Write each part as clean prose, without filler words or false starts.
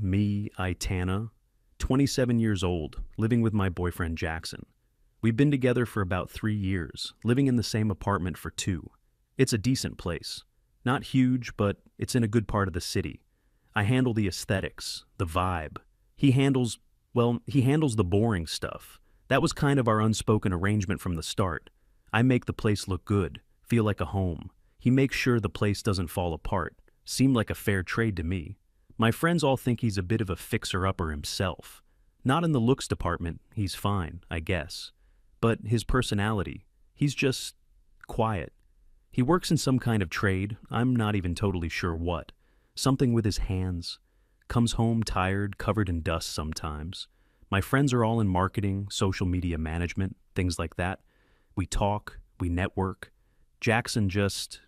me, Itana, 27 years old, living with my boyfriend Jackson. We've been together for about 3 years, living in the same apartment for 2. It's a decent place. Not huge, but it's in a good part of the city. I handle the aesthetics, the vibe. He handles the boring stuff. That was kind of our unspoken arrangement from the start. I make the place look good, feel like a home. He makes sure the place doesn't fall apart. Seemed like a fair trade to me. My friends all think he's a bit of a fixer-upper himself. Not in the looks department, he's fine, I guess. But his personality, he's just quiet. He works in some kind of trade, I'm not even totally sure what. Something with his hands. Comes home tired, covered in dust sometimes. My friends are all in marketing, social media management, things like that. We talk, we network. Jackson just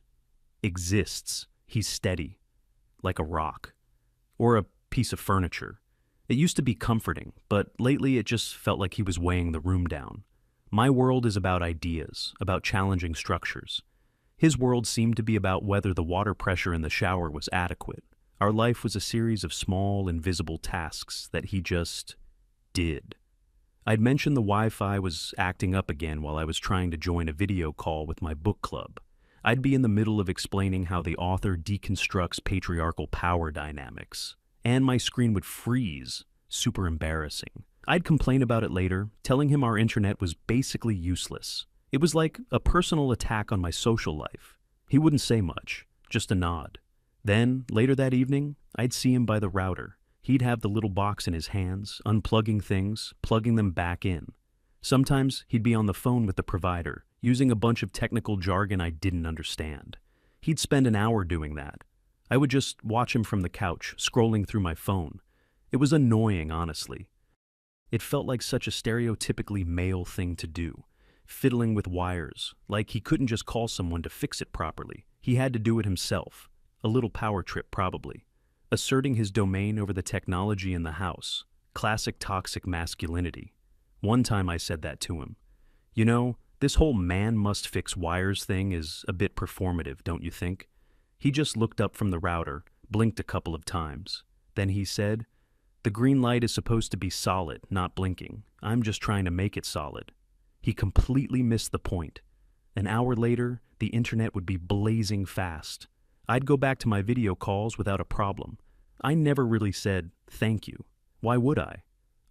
exists. He's steady, like a rock. Or a piece of furniture. It used to be comforting, but lately it just felt like he was weighing the room down. My world is about ideas, about challenging structures. His world seemed to be about whether the water pressure in the shower was adequate. Our life was a series of small, invisible tasks that he just did. I'd mentioned the Wi-Fi was acting up again while I was trying to join a video call with my book club. I'd be in the middle of explaining how the author deconstructs patriarchal power dynamics, and my screen would freeze. Super embarrassing. I'd complain about it later, telling him our internet was basically useless. It was like a personal attack on my social life. He wouldn't say much, just a nod. Then, later that evening, I'd see him by the router. He'd have the little box in his hands, unplugging things, plugging them back in. Sometimes he'd be on the phone with the provider, using a bunch of technical jargon I didn't understand. He'd spend an hour doing that. I would just watch him from the couch, scrolling through my phone. It was annoying, honestly. It felt like such a stereotypically male thing to do. Fiddling with wires, like he couldn't just call someone to fix it properly. He had to do it himself. A little power trip, probably. Asserting his domain over the technology in the house. Classic toxic masculinity. One time I said that to him. You know, this whole man must fix wires thing is a bit performative, don't you think? He just looked up from the router, blinked a couple of times. Then he said, "The green light is supposed to be solid, not blinking. I'm just trying to make it solid." He completely missed the point. An hour later, the internet would be blazing fast. I'd go back to my video calls without a problem. I never really said, thank you. Why would I?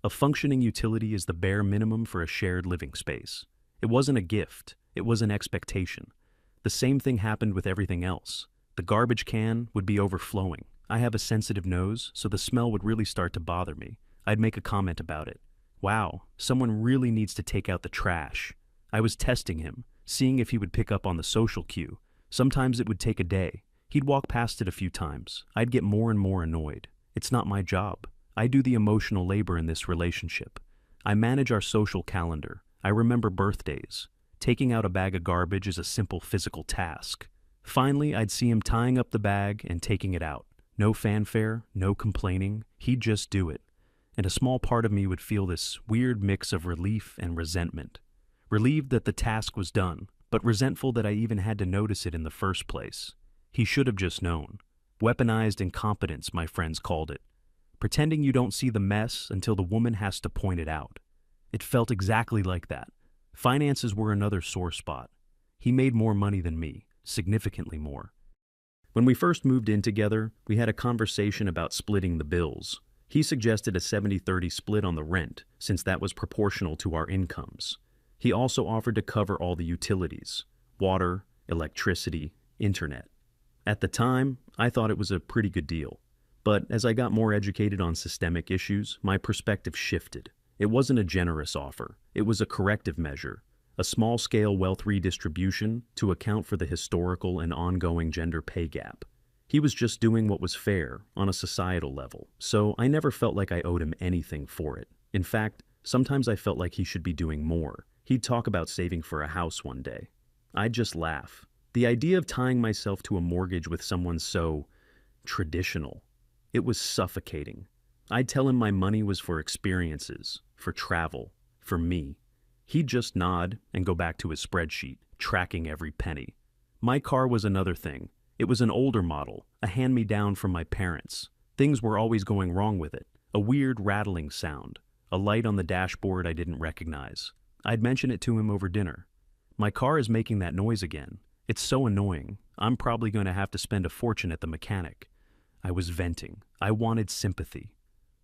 A functioning utility is the bare minimum for a shared living space. It wasn't a gift, it was an expectation. The same thing happened with everything else. The garbage can would be overflowing. I have a sensitive nose, so the smell would really start to bother me. I'd make a comment about it. Wow, someone really needs to take out the trash. I was testing him, seeing if he would pick up on the social cue. Sometimes it would take a day. He'd walk past it a few times. I'd get more and more annoyed. It's not my job. I do the emotional labor in this relationship. I manage our social calendar. I remember birthdays. Taking out a bag of garbage is a simple physical task. Finally, I'd see him tying up the bag and taking it out. No fanfare, no complaining. He'd just do it. And a small part of me would feel this weird mix of relief and resentment. Relieved that the task was done, but resentful that I even had to notice it in the first place. He should have just known. Weaponized incompetence, my friends called it. Pretending you don't see the mess until the woman has to point it out. It felt exactly like that. Finances were another sore spot. He made more money than me, significantly more. When we first moved in together, we had a conversation about splitting the bills. He suggested a 70-30 split on the rent, since that was proportional to our incomes. He also offered to cover all the utilities: water, electricity, internet. At the time, I thought it was a pretty good deal. But as I got more educated on systemic issues, my perspective shifted. It wasn't a generous offer. It was a corrective measure, a small-scale wealth redistribution to account for the historical and ongoing gender pay gap. He was just doing what was fair on a societal level, so I never felt like I owed him anything for it. In fact, sometimes I felt like he should be doing more. He'd talk about saving for a house one day. I'd just laugh. The idea of tying myself to a mortgage with someone so traditional, it was suffocating. I'd tell him my money was for experiences, for travel, for me. He'd just nod and go back to his spreadsheet, tracking every penny. My car was another thing. It was an older model, a hand-me-down from my parents. Things were always going wrong with it. A weird rattling sound. A light on the dashboard I didn't recognize. I'd mention it to him over dinner. My car is making that noise again. It's so annoying. I'm probably going to have to spend a fortune at the mechanic. I was venting. I wanted sympathy.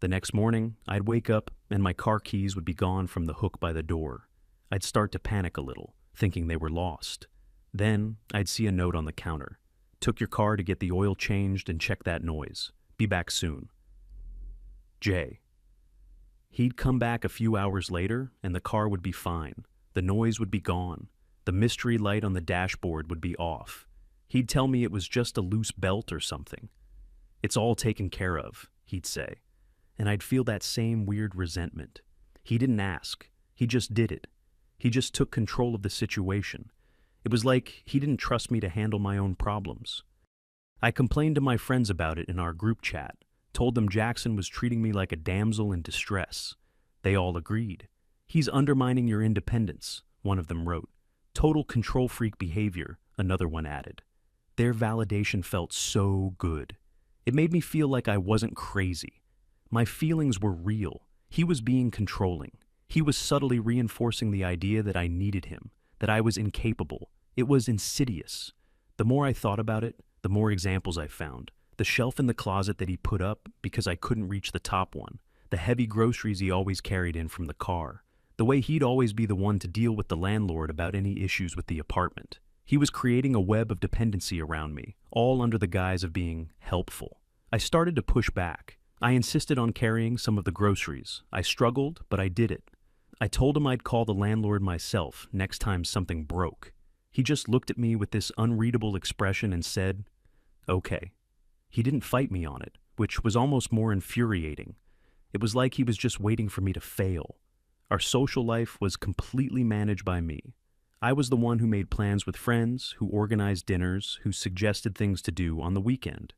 The next morning, I'd wake up and my car keys would be gone from the hook by the door. I'd start to panic a little, thinking they were lost. Then, I'd see a note on the counter. Took your car to get the oil changed and check that noise. Be back soon. Jay. He'd come back a few hours later and the car would be fine. The noise would be gone. The mystery light on the dashboard would be off. He'd tell me it was just a loose belt or something. It's all taken care of, he'd say. And I'd feel that same weird resentment. He didn't ask. He just did it. He just took control of the situation. It was like he didn't trust me to handle my own problems. I complained to my friends about it in our group chat, told them Jackson was treating me like a damsel in distress. They all agreed. He's undermining your independence, one of them wrote. Total control freak behavior, another one added. Their validation felt so good. It made me feel like I wasn't crazy. My feelings were real. He was being controlling. He was subtly reinforcing the idea that I needed him, that I was incapable. It was insidious. The more I thought about it, the more examples I found. The shelf in the closet that he put up because I couldn't reach the top one. The heavy groceries he always carried in from the car. The way he'd always be the one to deal with the landlord about any issues with the apartment. He was creating a web of dependency around me, all under the guise of being helpful. I started to push back. I insisted on carrying some of the groceries. I struggled, but I did it. I told him I'd call the landlord myself next time something broke. He just looked at me with this unreadable expression and said, "Okay." He didn't fight me on it, which was almost more infuriating. It was like he was just waiting for me to fail. Our social life was completely managed by me. I was the one who made plans with friends, who organized dinners, who suggested things to do on the weekend.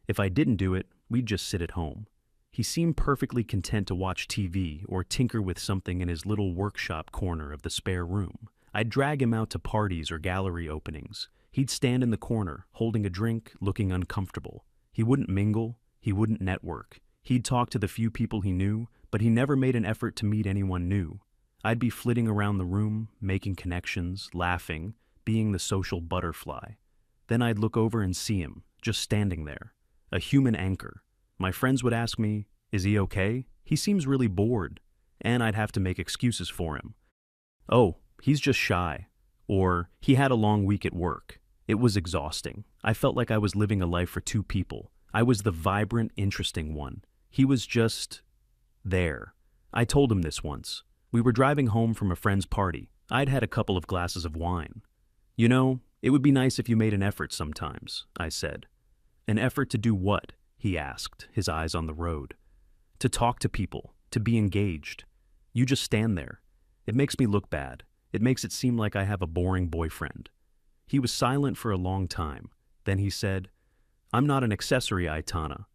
If I didn't do it, we'd just sit at home. He seemed perfectly content to watch TV or tinker with something in his little workshop corner of the spare room. I'd drag him out to parties or gallery openings. He'd stand in the corner, holding a drink, looking uncomfortable. He wouldn't mingle. He wouldn't network. He'd talk to the few people he knew, but he never made an effort to meet anyone new. I'd be flitting around the room, making connections, laughing, being the social butterfly. Then I'd look over and see him, just standing there, a human anchor. My friends would ask me, "Is he okay? He seems really bored." And I'd have to make excuses for him. "Oh, he's just shy." Or, "He had a long week at work." It was exhausting. I felt like I was living a life for two people. I was the vibrant, interesting one. He was just there. I told him this once. We were driving home from a friend's party. I'd had a couple of glasses of wine. "You know, it would be nice if you made an effort sometimes," I said. "An effort to do what?" he asked, his eyes on the road. "To talk to people, to be engaged. You just stand there. It makes me look bad. It makes it seem like I have a boring boyfriend." He was silent for a long time. Then he said, "I'm not an accessory, Aitana."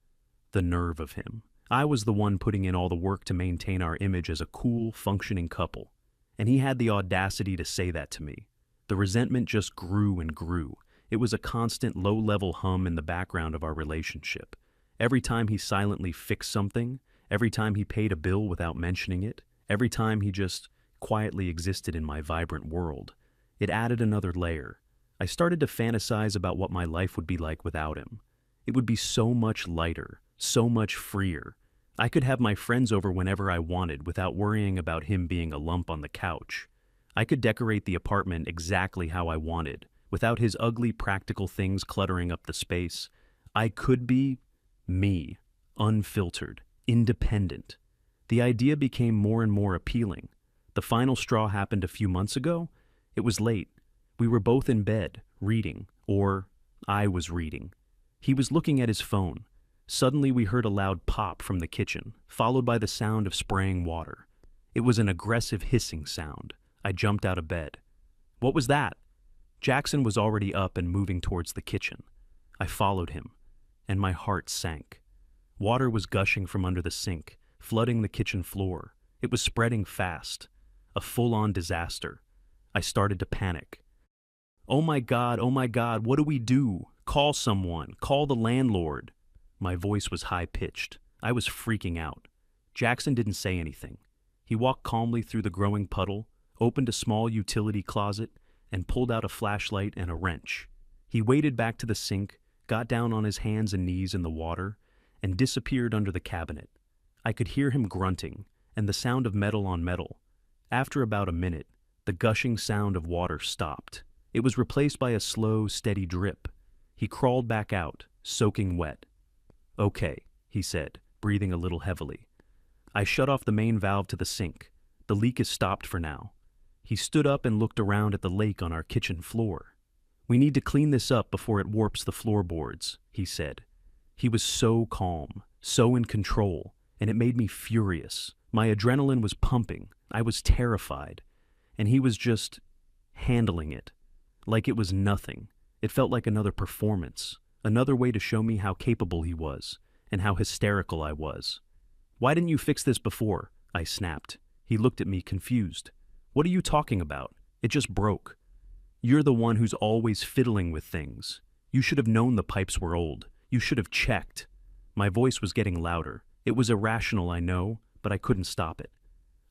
The nerve of him. I was the one putting in all the work to maintain our image as a cool, functioning couple. And he had the audacity to say that to me. The resentment just grew and grew. It was a constant low-level hum in the background of our relationship. Every time he silently fixed something, every time he paid a bill without mentioning it, every time he just quietly existed in my vibrant world, it added another layer. I started to fantasize about what my life would be like without him. It would be so much lighter, so much freer. I could have my friends over whenever I wanted without worrying about him being a lump on the couch. I could decorate the apartment exactly how I wanted, without his ugly practical things cluttering up the space. I could be me, unfiltered, independent. The idea became more and more appealing. The final straw happened a few months ago. It was late. We were both in bed, reading, or I was reading. He was looking at his phone. Suddenly we heard a loud pop from the kitchen, followed by the sound of spraying water. It was an aggressive hissing sound. I jumped out of bed. "What was that?" Jackson was already up and moving towards the kitchen. I followed him, and my heart sank. Water was gushing from under the sink, flooding the kitchen floor. It was spreading fast. A full-on disaster. I started to panic. Oh my God, what do we do? Call someone. Call the landlord." My voice was high-pitched. I was freaking out. Jackson didn't say anything. He walked calmly through the growing puddle, opened a small utility closet, and pulled out a flashlight and a wrench. He waded back to the sink, got down on his hands and knees in the water, and disappeared under the cabinet. I could hear him grunting, and the sound of metal on metal. After about a minute, the gushing sound of water stopped. It was replaced by a slow, steady drip. He crawled back out, soaking wet. "Okay," he said, breathing a little heavily. I shut off the main valve to the sink. The leak is stopped for now. He stood up and looked around at the lake on our kitchen floor. "We need to clean this up before it warps the floorboards," he said. He was so calm, so in control, and it made me furious. My adrenaline was pumping. I was terrified. And he was just handling it. Like it was nothing. It felt like another performance. Another way to show me how capable he was, and how hysterical I was. "Why didn't you fix this before?" I snapped. He looked at me confused. "What are you talking about? It just broke. You're the one who's always fiddling with things. You should have known the pipes were old. You should have checked." My voice was getting louder. It was irrational, I know, but I couldn't stop it.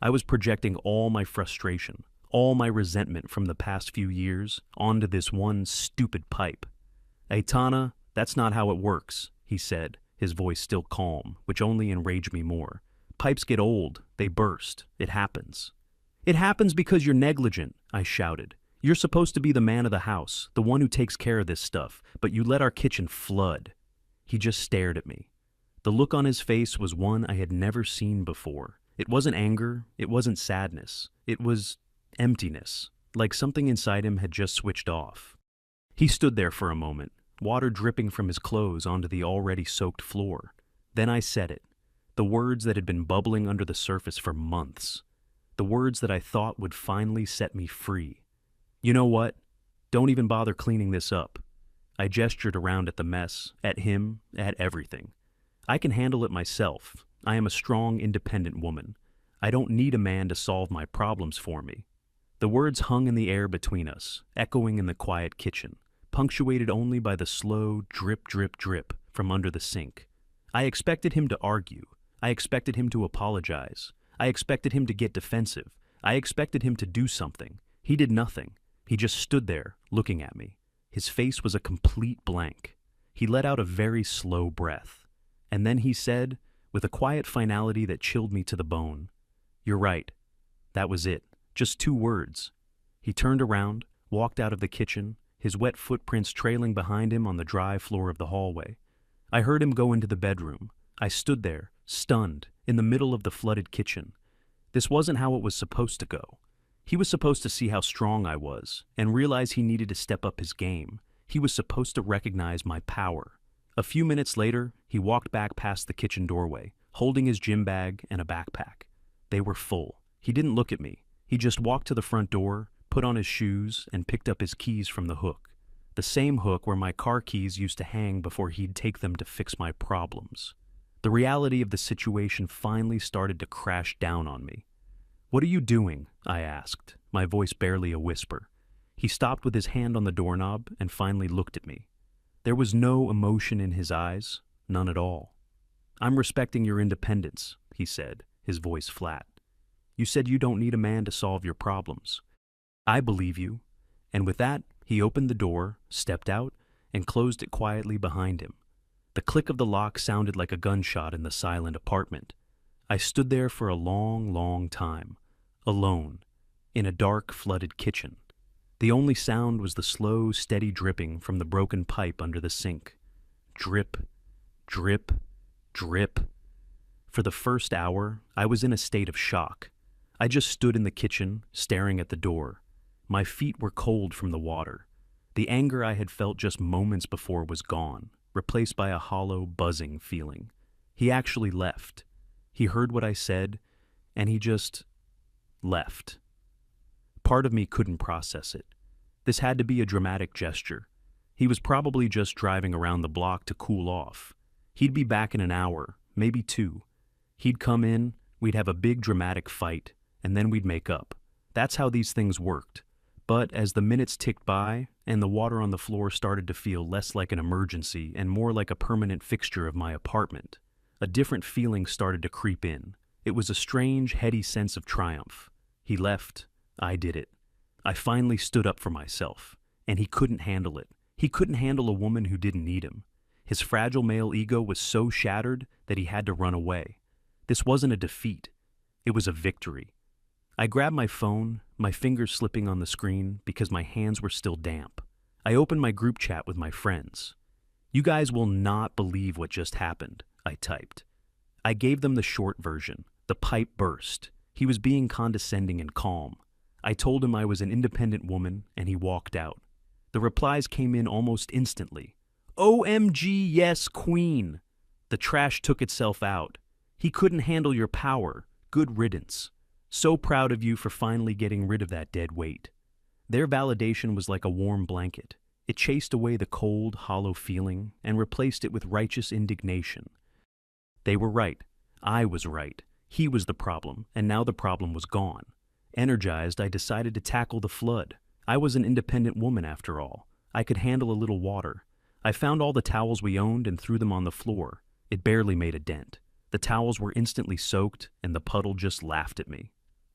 I was projecting all my frustration, all my resentment from the past few years onto this one stupid pipe. "Aitana, that's not how it works," he said, his voice still calm, which only enraged me more. "Pipes get old, they burst, it happens." "It happens because you're negligent," I shouted. "You're supposed to be the man of the house, the one who takes care of this stuff, but you let our kitchen flood." He just stared at me. The look on his face was one I had never seen before. It wasn't anger, it wasn't sadness, it was emptiness, like something inside him had just switched off. He stood there for a moment, water dripping from his clothes onto the already soaked floor. Then I said it, the words that had been bubbling under the surface for months, the words that I thought would finally set me free. "You know what? Don't even bother cleaning this up." I gestured around at the mess, at him, at everything. "I can handle it myself. I am a strong, independent woman. I don't need a man to solve my problems for me." The words hung in the air between us, echoing in the quiet kitchen, punctuated only by the slow drip, drip, drip from under the sink. I expected him to argue. I expected him to apologize. I expected him to get defensive. I expected him to do something. He did nothing. He just stood there, looking at me. His face was a complete blank. He let out a very slow breath. And then he said, with a quiet finality that chilled me to the bone, "You're right." That was it. Just 2 words. He turned around, walked out of the kitchen, his wet footprints trailing behind him on the dry floor of the hallway. I heard him go into the bedroom. I stood there, stunned, in the middle of the flooded kitchen. This wasn't how it was supposed to go. He was supposed to see how strong I was, and realize he needed to step up his game. He was supposed to recognize my power. A few minutes later, he walked back past the kitchen doorway, holding his gym bag and a backpack. They were full. He didn't look at me. He just walked to the front door, put on his shoes, and picked up his keys from the hook. The same hook where my car keys used to hang before he'd take them to fix my problems. The reality of the situation finally started to crash down on me. "What are you doing?" I asked, my voice barely a whisper. He stopped with his hand on the doorknob and finally looked at me. There was no emotion in his eyes, none at all. "I'm respecting your independence," he said, his voice flat. "You said you don't need a man to solve your problems. I believe you." And with that, he opened the door, stepped out, and closed it quietly behind him. The click of the lock sounded like a gunshot in the silent apartment. I stood there for a long, long time, alone, in a dark, flooded kitchen. The only sound was the slow, steady dripping from the broken pipe under the sink. Drip, drip, drip. For the first hour, I was in a state of shock. I just stood in the kitchen, staring at the door. My feet were cold from the water. The anger I had felt just moments before was gone, replaced by a hollow, buzzing feeling. He actually left. He heard what I said, and he just left. Part of me couldn't process it. This had to be a dramatic gesture. He was probably just driving around the block to cool off. He'd be back in an hour, maybe 2. He'd come in, we'd have a big dramatic fight, and then we'd make up. That's how these things worked. But as the minutes ticked by and the water on the floor started to feel less like an emergency and more like a permanent fixture of my apartment, a different feeling started to creep in. It was a strange, heady sense of triumph. He left. I did it. I finally stood up for myself, and he couldn't handle it. He couldn't handle a woman who didn't need him. His fragile male ego was so shattered that he had to run away. This wasn't a defeat. It was a victory. I grabbed my phone, my fingers slipping on the screen because my hands were still damp. I opened my group chat with my friends. "You guys will not believe what just happened," I typed. I gave them the short version. The pipe burst. He was being condescending and calm. I told him I was an independent woman, and he walked out. The replies came in almost instantly. "OMG, yes, queen." The trash took itself out. "He couldn't handle your power. Good riddance. So proud of you for finally getting rid of that dead weight." Their validation was like a warm blanket. It chased away the cold, hollow feeling and replaced it with righteous indignation. They were right. I was right. He was the problem, and now the problem was gone. Energized, I decided to tackle the flood. I was an independent woman after all. I could handle a little water. I found all the towels we owned and threw them on the floor. It barely made a dent. The towels were instantly soaked, and the puddle just laughed at me.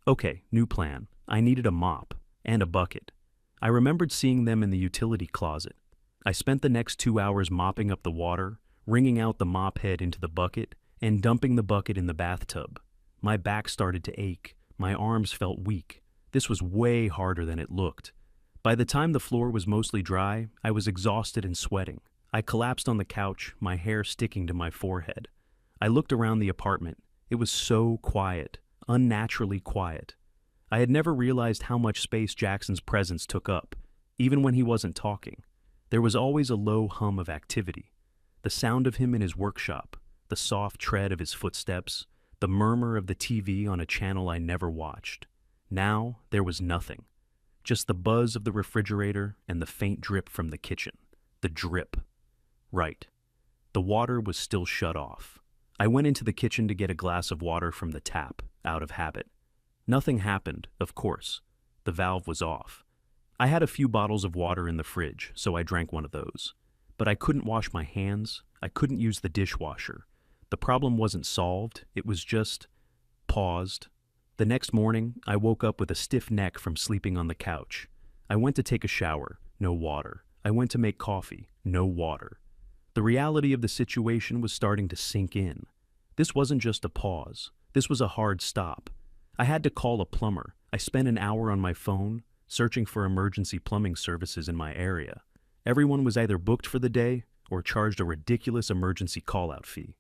Okay, new plan. I needed a mop and a bucket. I remembered seeing them in the utility closet. I spent the next 2 hours mopping up the water, wringing out the mop head into the bucket, and dumping the bucket in the bathtub. My back started to ache. My arms felt weak. This was way harder than it looked. By the time the floor was mostly dry, I was exhausted and sweating. I collapsed on the couch, my hair sticking to my forehead. I looked around the apartment. It was so quiet, unnaturally quiet. I had never realized how much space Jackson's presence took up, even when he wasn't talking. There was always a low hum of activity. The sound of him in his workshop, the soft tread of his footsteps, the murmur of the TV on a channel I never watched. Now there was nothing. Just the buzz of the refrigerator and the faint drip from the kitchen. The drip. Right. The water was still shut off. I went into the kitchen to get a glass of water from the tap, out of habit. Nothing happened, of course. The valve was off. I had a few bottles of water in the fridge, so I drank one of those. But I couldn't wash my hands. I couldn't use the dishwasher. The problem wasn't solved. It was just paused. The next morning, I woke up with a stiff neck from sleeping on the couch. I went to take a shower. No water. I went to make coffee. No water. The reality of the situation was starting to sink in. This wasn't just a pause. This was a hard stop. I had to call a plumber. I spent an hour on my phone, searching for emergency plumbing services in my area. Everyone was either booked for the day or charged a ridiculous emergency call-out fee.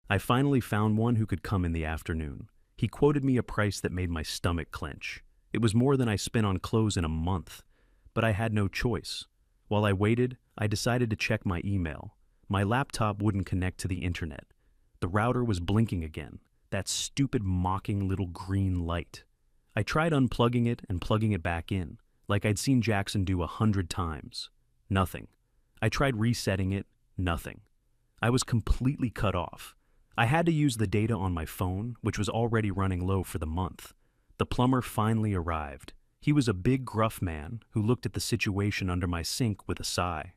I finally found one who could come in the afternoon. He quoted me a price that made my stomach clench. It was more than I spent on clothes in a month, but I had no choice. While I waited, I decided to check my email. My laptop wouldn't connect to the internet. The router was blinking again, that stupid mocking little green light. I tried unplugging it and plugging it back in, like I'd seen Jackson do 100 times. Nothing. I tried resetting it. Nothing. I was completely cut off. I had to use the data on my phone, which was already running low for the month. The plumber finally arrived. He was a big, gruff man who looked at the situation under my sink with a sigh.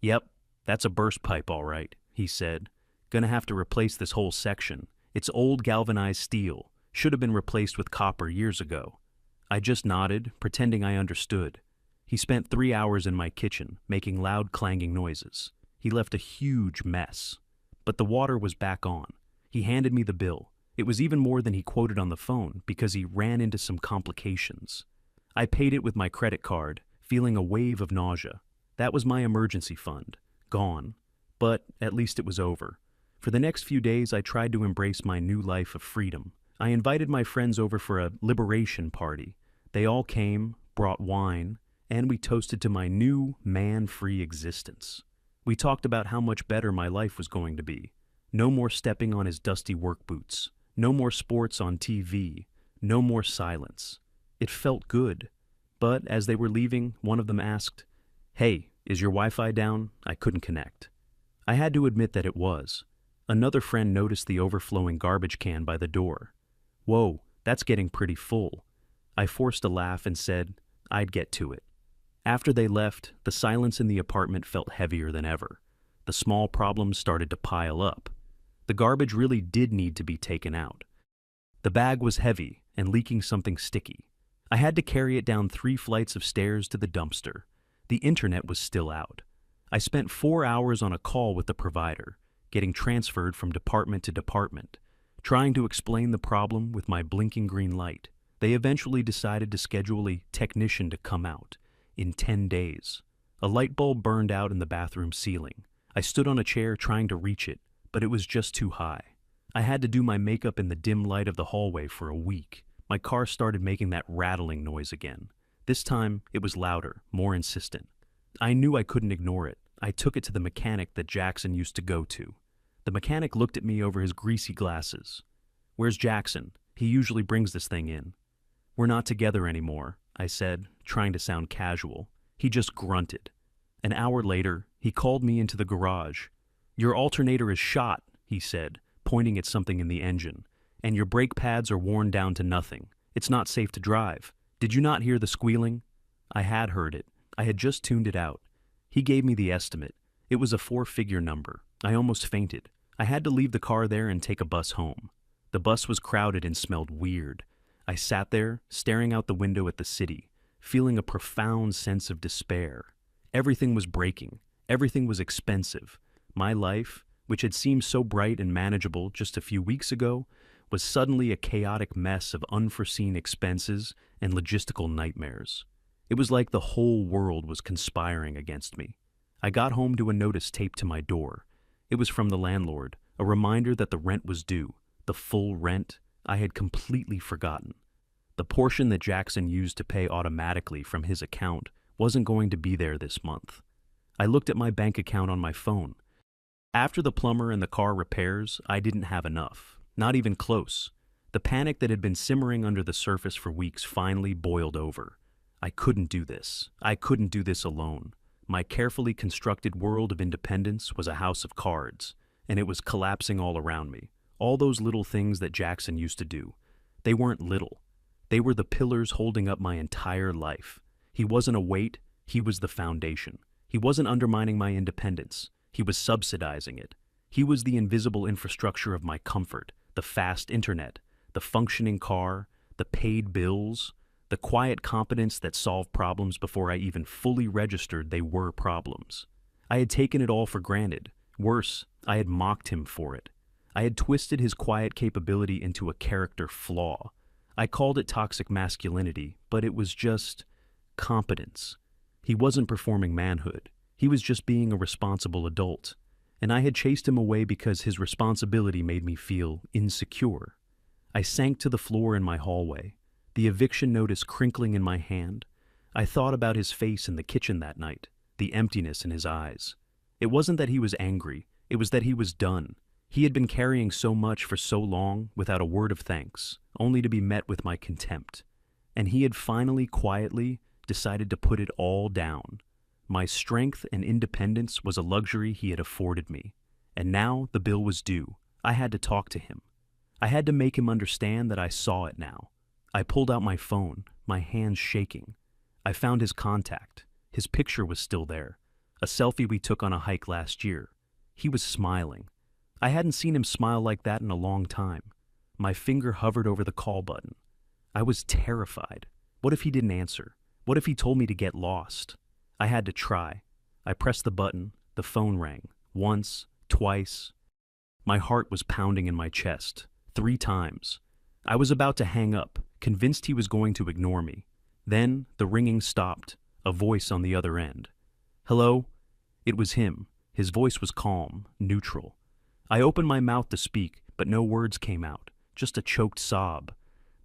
"Yep, that's a burst pipe all right," he said. "Gonna have to replace this whole section. It's old galvanized steel. Should have been replaced with copper years ago." I just nodded, pretending I understood. He spent 3 hours in my kitchen, making loud clanging noises. He left a huge mess. But the water was back on. He handed me the bill. It was even more than he quoted on the phone because he ran into some complications. I paid it with my credit card, feeling a wave of nausea. That was my emergency fund. Gone. But at least it was over. For the next few days, I tried to embrace my new life of freedom. I invited my friends over for a liberation party. They all came, brought wine, and we toasted to my new, man-free existence. We talked about how much better my life was going to be. No more stepping on his dusty work boots. No more sports on TV. No more silence. It felt good. But as they were leaving, one of them asked, "Hey, is your Wi-Fi down? I couldn't connect." I had to admit that it was. Another friend noticed the overflowing garbage can by the door. "Whoa, that's getting pretty full." I forced a laugh and said, I'd get to it. After they left, the silence in the apartment felt heavier than ever. The small problems started to pile up. The garbage really did need to be taken out. The bag was heavy and leaking something sticky. I had to carry it down 3 flights of stairs to the dumpster. The internet was still out. I spent 4 hours on a call with the provider, getting transferred from department to department, trying to explain the problem with my blinking green light. They eventually decided to schedule a technician to come out in 10 days. A light bulb burned out in the bathroom ceiling. I stood on a chair trying to reach it, but it was just too high. I had to do my makeup in the dim light of the hallway for a week. My car started making that rattling noise again. This time, it was louder, more insistent. I knew I couldn't ignore it. I took it to the mechanic that Jackson used to go to. The mechanic looked at me over his greasy glasses. "Where's Jackson? He usually brings this thing in." "We're not together anymore," I said, trying to sound casual. He just grunted. An hour later, he called me into the garage. "Your alternator is shot," he said, pointing at something in the engine, "and your brake pads are worn down to nothing. It's not safe to drive. Did you not hear the squealing?" I had heard it. I had just tuned it out. He gave me the estimate. It was a 4-figure number. I almost fainted. I had to leave the car there and take a bus home. The bus was crowded and smelled weird. I sat there, staring out the window at the city, feeling a profound sense of despair. Everything was breaking. Everything was expensive. My life, which had seemed so bright and manageable just a few weeks ago, was suddenly a chaotic mess of unforeseen expenses and logistical nightmares. It was like the whole world was conspiring against me. I got home to a notice taped to my door. It was from the landlord, a reminder that the rent was due, the full rent. I had completely forgotten. The portion that Jackson used to pay automatically from his account wasn't going to be there this month. I looked at my bank account on my phone. After the plumber and the car repairs, I didn't have enough. Not even close. The panic that had been simmering under the surface for weeks finally boiled over. I couldn't do this. I couldn't do this alone. My carefully constructed world of independence was a house of cards, and it was collapsing all around me. All those little things that Jackson used to do. They weren't little. They were the pillars holding up my entire life. He wasn't a weight, he was the foundation. He wasn't undermining my independence. He was subsidizing it. He was the invisible infrastructure of my comfort, the fast internet, the functioning car, the paid bills, the quiet competence that solved problems before I even fully registered they were problems. I had taken it all for granted. Worse, I had mocked him for it. I had twisted his quiet capability into a character flaw. I called it toxic masculinity, but it was just competence. He wasn't performing manhood. He was just being a responsible adult. And I had chased him away because his responsibility made me feel insecure. I sank to the floor in my hallway, the eviction notice crinkling in my hand. I thought about his face in the kitchen that night, the emptiness in his eyes. It wasn't that he was angry, it was that he was done. He had been carrying so much for so long without a word of thanks, only to be met with my contempt. And he had finally, quietly, decided to put it all down. My strength and independence was a luxury he had afforded me. And now the bill was due. I had to talk to him. I had to make him understand that I saw it now. I pulled out my phone, my hands shaking. I found his contact. His picture was still there. A selfie we took on a hike last year. He was smiling. I hadn't seen him smile like that in a long time. My finger hovered over the call button. I was terrified. What if he didn't answer? What if he told me to get lost? I had to try. I pressed the button. The phone rang. Once, twice. My heart was pounding in my chest. 3 times. I was about to hang up, convinced he was going to ignore me. Then the ringing stopped, a voice on the other end. "Hello?" It was him. His voice was calm, neutral. I opened my mouth to speak, but no words came out, just a choked sob.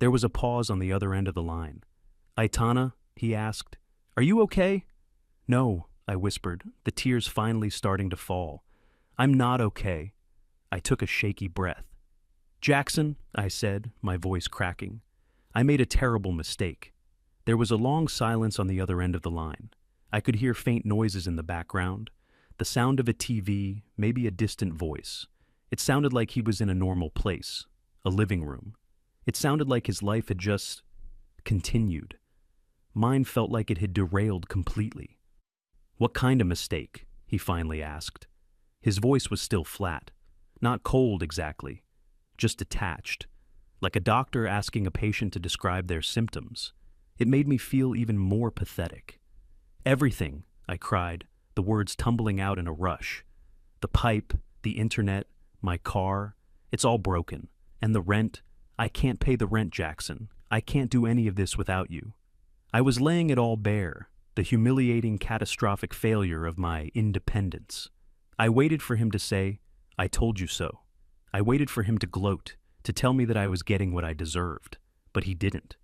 There was a pause on the other end of the line. "Aitana?" he asked. "Are you okay?" "No," I whispered, the tears finally starting to fall. "I'm not okay." I took a shaky breath. "Jackson," I said, my voice cracking. "I made a terrible mistake." There was a long silence on the other end of the line. I could hear faint noises in the background, the sound of a TV, maybe a distant voice. It sounded like he was in a normal place, a living room. It sounded like his life had just continued. Mine felt like it had derailed completely. "What kind of mistake?" he finally asked. His voice was still flat. Not cold exactly, just detached. Like a doctor asking a patient to describe their symptoms. It made me feel even more pathetic. "Everything," I cried, the words tumbling out in a rush. "The pipe, the internet, my car, it's all broken. And the rent, I can't pay the rent, Jackson. I can't do any of this without you." I was laying it all bare, the humiliating, catastrophic failure of my independence. I waited for him to say, "I told you so." I waited for him to gloat, to tell me that I was getting what I deserved. But he didn't.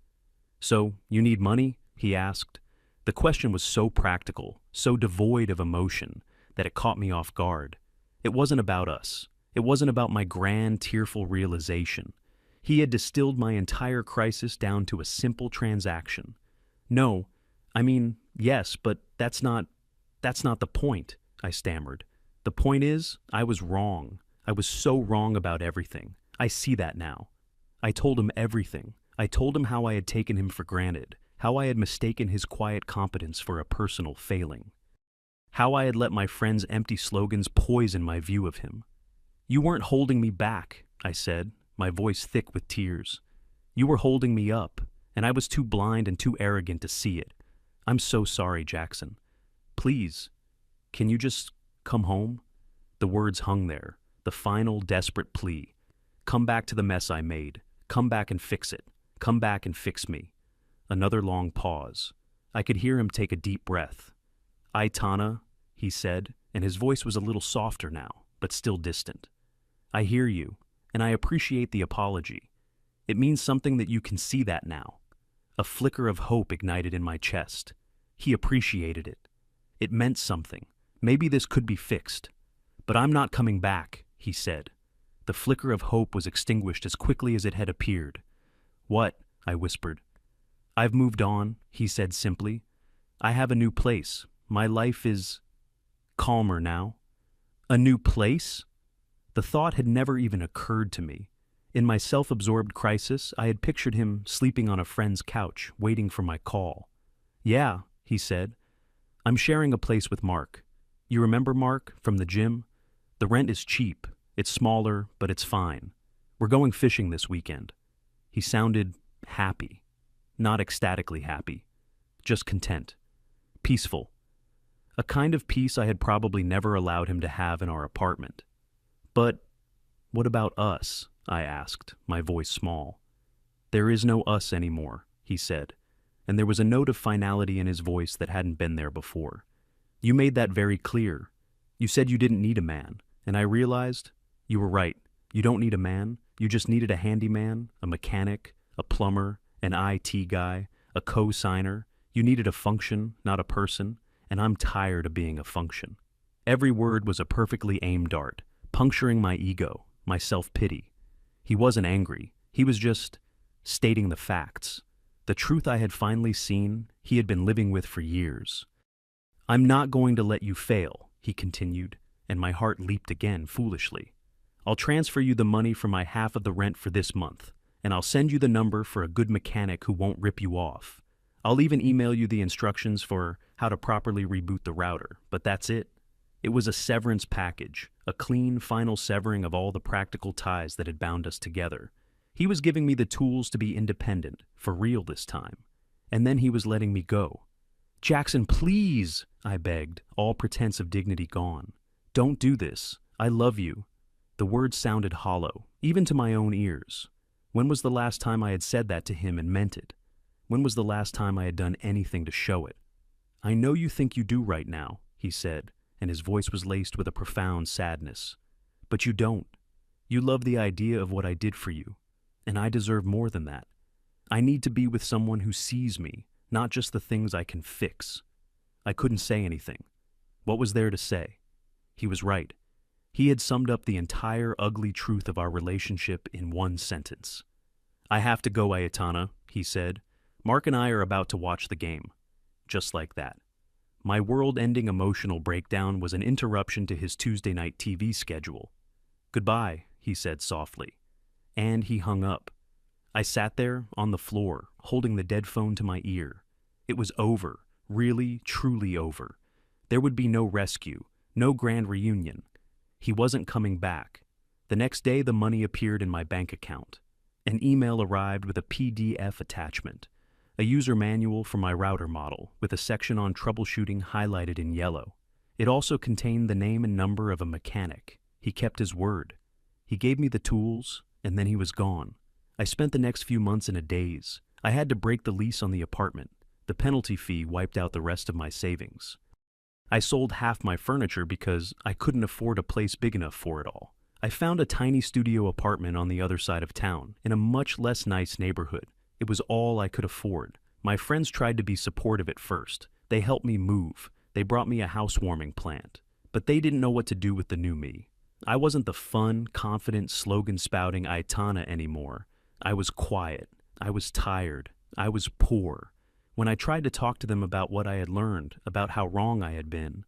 "So, you need money?" he asked. The question was so practical, so devoid of emotion, that it caught me off guard. It wasn't about us. It wasn't about my grand, tearful realization. He had distilled my entire crisis down to a simple transaction. "No, I mean, yes, but that's not the point," I stammered. "The point is, I was wrong. I was so wrong about everything. I see that now." I told him everything. I told him how I had taken him for granted, how I had mistaken his quiet competence for a personal failing, how I had let my friends' empty slogans poison my view of him. "You weren't holding me back," I said, my voice thick with tears. "You were holding me up, and I was too blind and too arrogant to see it. I'm so sorry, Jackson. Please, can you just come home?" The words hung there, the final desperate plea. Come back to the mess I made. Come back and fix it. Come back and fix me. Another long pause. I could hear him take a deep breath. "Tana," he said, and his voice was a little softer now, but still distant. "I hear you, and I appreciate the apology. It means something that you can see that now." A flicker of hope ignited in my chest. He appreciated it. It meant something. Maybe this could be fixed. "But I'm not coming back," he said. The flicker of hope was extinguished as quickly as it had appeared. "What?" I whispered. "I've moved on," he said simply. "I have a new place. My life is calmer now." A new place? The thought had never even occurred to me. In my self-absorbed crisis, I had pictured him sleeping on a friend's couch, waiting for my call. "Yeah," he said. "I'm sharing a place with Mark. You remember Mark from the gym? The rent is cheap. It's smaller, but it's fine. We're going fishing this weekend." He sounded happy. Not ecstatically happy. Just content. Peaceful. A kind of peace I had probably never allowed him to have in our apartment. "But what about us?" I asked, my voice small. "There is no us anymore," he said, and there was a note of finality in his voice that hadn't been there before. "You made that very clear. You said you didn't need a man, and I realized you were right. You don't need a man. You just needed a handyman, a mechanic, a plumber, an IT guy, a co-signer. You needed a function, not a person, and I'm tired of being a function." Every word was a perfectly aimed dart, puncturing my ego, my self-pity. He wasn't angry. He was just stating the facts. The truth I had finally seen, he had been living with for years. "I'm not going to let you fail," he continued, and my heart leaped again foolishly. "I'll transfer you the money for my half of the rent for this month, and I'll send you the number for a good mechanic who won't rip you off. I'll even email you the instructions for how to properly reboot the router, but that's it." It was a severance package, a clean, final severing of all the practical ties that had bound us together. He was giving me the tools to be independent, for real this time. And then he was letting me go. "Jackson, please," I begged, all pretense of dignity gone. "Don't do this. I love you." The words sounded hollow, even to my own ears. When was the last time I had said that to him and meant it? When was the last time I had done anything to show it? "I know you think you do right now," he said, and his voice was laced with a profound sadness. "But you don't. You love the idea of what I did for you, and I deserve more than that. I need to be with someone who sees me, not just the things I can fix." I couldn't say anything. What was there to say? He was right. He had summed up the entire ugly truth of our relationship in one sentence. "I have to go, Ayatana," he said. "Mark and I are about to watch the game." Just like that. My world-ending emotional breakdown was an interruption to his Tuesday night TV schedule. "Goodbye," he said softly. And he hung up. I sat there, on the floor, holding the dead phone to my ear. It was over, really, truly over. There would be no rescue, no grand reunion. He wasn't coming back. The next day, the money appeared in my bank account. An email arrived with a PDF attachment, a user manual for my router model with a section on troubleshooting highlighted in yellow. It also contained the name and number of a mechanic. He kept his word. He gave me the tools, and then he was gone. I spent the next few months in a daze. I had to break the lease on the apartment. The penalty fee wiped out the rest of my savings. I sold half my furniture because I couldn't afford a place big enough for it all. I found a tiny studio apartment on the other side of town, in a much less nice neighborhood. It was all I could afford. My friends tried to be supportive at first. They helped me move. They brought me a housewarming plant. But they didn't know what to do with the new me. I wasn't the fun, confident, slogan-spouting Aitana anymore. I was quiet. I was tired. I was poor. When I tried to talk to them about what I had learned, about how wrong I had been,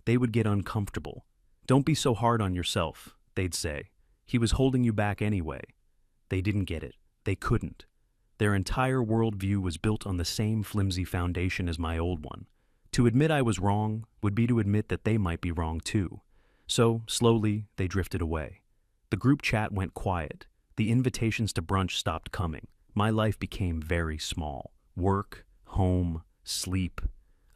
they would get uncomfortable. "Don't be so hard on yourself," they'd say. "He was holding you back anyway." They didn't get it. They couldn't. Their entire worldview was built on the same flimsy foundation as my old one. To admit I was wrong would be to admit that they might be wrong too. So, slowly, they drifted away. The group chat went quiet. The invitations to brunch stopped coming. My life became very small. Work, home, sleep.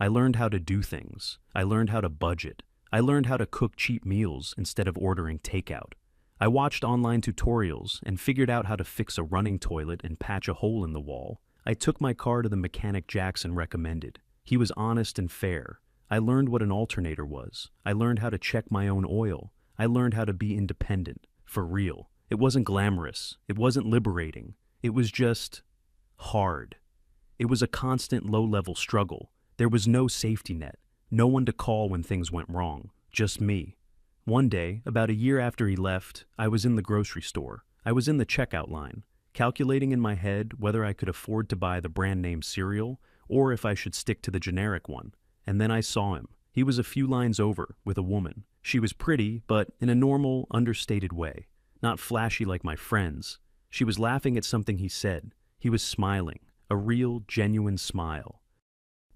I learned how to do things. I learned how to budget. I learned how to cook cheap meals instead of ordering takeout. I watched online tutorials and figured out how to fix a running toilet and patch a hole in the wall. I took my car to the mechanic Jackson recommended. He was honest and fair. I learned what an alternator was. I learned how to check my own oil. I learned how to be independent, for real. It wasn't glamorous. It wasn't liberating. It was just hard. It was a constant low-level struggle. There was no safety net, no one to call when things went wrong, just me. One day, about a year after he left, I was in the grocery store. I was in the checkout line, calculating in my head whether I could afford to buy the brand-name cereal or if I should stick to the generic one. And then I saw him. He was a few lines over, with a woman. She was pretty, but in a normal, understated way. Not flashy like my friends. She was laughing at something he said. He was smiling. A real, genuine smile.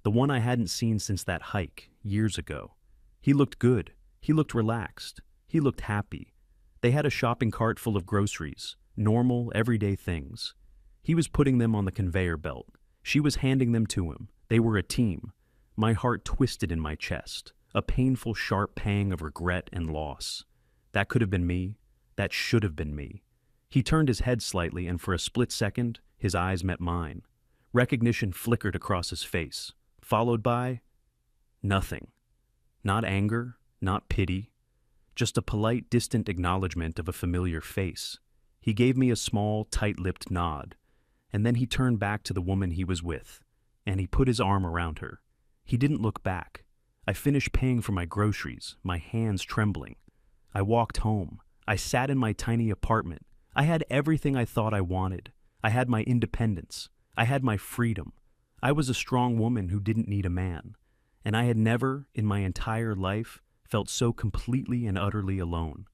The one I hadn't seen since that hike, years ago. He looked good. He looked relaxed. He looked happy. They had a shopping cart full of groceries, normal, everyday things. He was putting them on the conveyor belt. She was handing them to him. They were a team. My heart twisted in my chest, a painful, sharp pang of regret and loss. That could have been me. That should have been me. He turned his head slightly, and for a split second, his eyes met mine. Recognition flickered across his face, followed by nothing. Not anger, not pity, just a polite, distant acknowledgement of a familiar face. He gave me a small, tight-lipped nod, and then he turned back to the woman he was with, and he put his arm around her. He didn't look back. I finished paying for my groceries, my hands trembling. I walked home. I sat in my tiny apartment. I had everything I thought I wanted. I had my independence. I had my freedom. I was a strong woman who didn't need a man. And I had never, in my entire life, felt so completely and utterly alone.